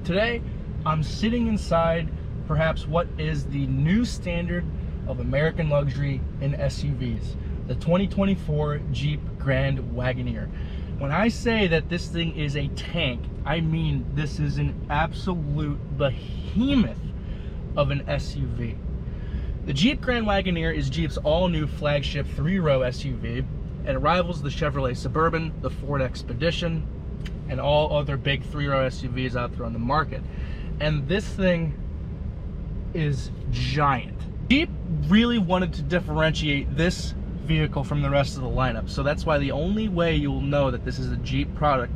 Today, I'm sitting inside perhaps what is the new standard of American luxury in SUVs, the 2024 Jeep Grand Wagoneer. When I say that this thing is a tank, I mean this is an absolute behemoth of an SUV. The Jeep Grand Wagoneer is Jeep's all-new flagship three-row SUV. It rivals the Chevrolet Suburban, the Ford Expedition, and all other big three-row SUVs out there on the market. And this thing is giant. Jeep really wanted to differentiate this vehicle from the rest of the lineup, so that's why the only way you will know that this is a Jeep product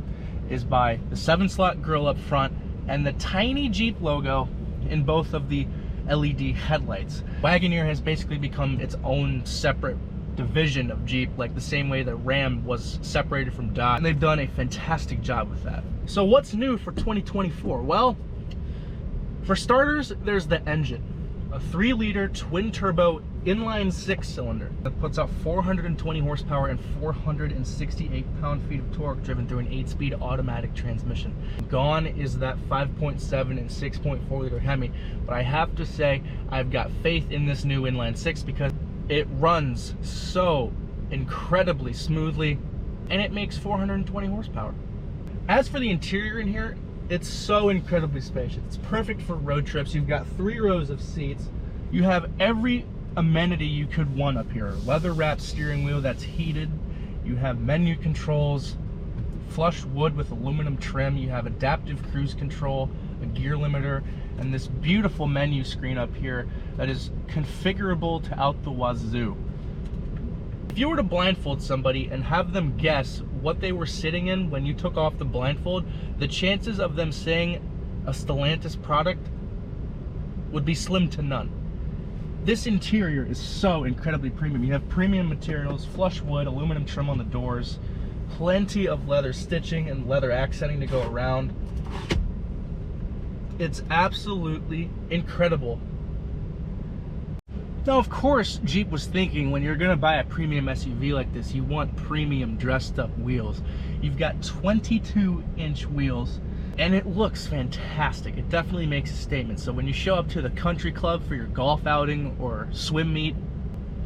is by the 7-slot grille up front and the tiny Jeep logo in both of the LED headlights. Wagoneer has basically become its own separate division of Jeep, like the same way that Ram was separated from Dodge, and they've done a fantastic job with that. So what's new for 2024? Well, for starters, there's the engine. A 3-liter twin-turbo inline 6-cylinder that puts out 420 horsepower and 468 pound-feet of torque, driven through an 8-speed automatic transmission. Gone is that 5.7 and 6.4-liter Hemi, but I have to say I've got faith in this new inline 6 because it runs so incredibly smoothly and it makes 420 horsepower. As for the interior in here, it's so incredibly spacious. It's perfect for road trips. You've got 3 rows of seats. You have every amenity you could want up here. Leather-wrapped steering wheel that's heated. You have menu controls, flush wood with aluminum trim. You have adaptive cruise control, a gear limiter, and this beautiful menu screen up here that is configurable to out the wazoo. If you were to blindfold somebody and have them guess what they were sitting in when you took off the blindfold, the chances of them saying a Stellantis product would be slim to none. This interior is so incredibly premium. You have premium materials, flush wood, aluminum trim on the doors, plenty of leather stitching and leather accenting to go around. It's absolutely incredible. Now, of course, Jeep was thinking when you're gonna buy a premium SUV like this, you want premium dressed up wheels. You've got 22-inch wheels, and it looks fantastic. It definitely makes a statement. So when you show up to the country club for your golf outing or swim meet,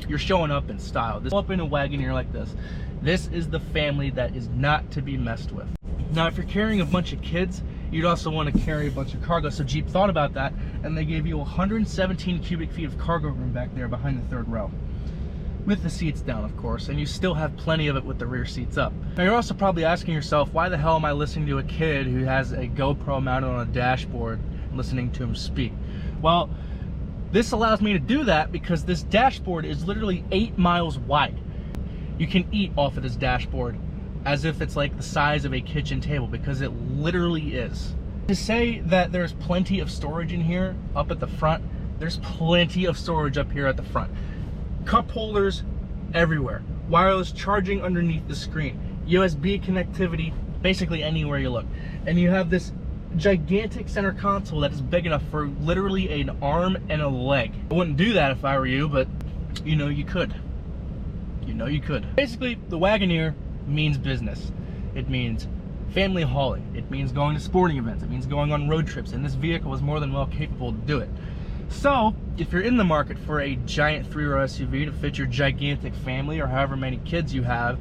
you're showing up in style. Up in a Wagoneer like this, this is the family that is not to be messed with. Now, if you're carrying a bunch of kids, you'd also want to carry a bunch of cargo. So Jeep thought about that, and they gave you 117 cubic feet of cargo room back there behind the 3rd row. With the seats down, of course, and you still have plenty of it with the rear seats up. Now, you're also probably asking yourself, why the hell am I listening to a kid who has a GoPro mounted on a dashboard and listening to him speak? Well, this allows me to do that because this dashboard is literally 8 miles wide. You can eat off of this dashboard as if it's like the size of a kitchen table, because it literally is. To say that there's plenty of storage in here up at the front, there's plenty of storage up here at the front. Cup holders everywhere, wireless charging underneath the screen, USB connectivity basically anywhere you look, and you have this gigantic center console that is big enough for literally an arm and a leg. I wouldn't do that if I were you, but you know you could. You know you could. Basically, the Wagoneer means business. It means family hauling. It means going to sporting events. It means going on road trips, and this vehicle is more than well capable to do it. So, if you're in the market for a giant 3-row SUV to fit your gigantic family or however many kids you have,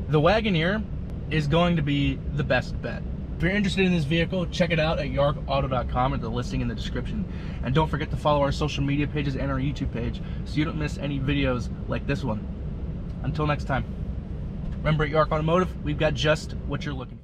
the Wagoneer is going to be the best bet. If you're interested in this vehicle, check it out at yarkauto.com or the listing in the description. And don't forget to follow our social media pages and our YouTube page so you don't miss any videos like this one. Until next time. Remember, at Yark Automotive, we've got just what you're looking for.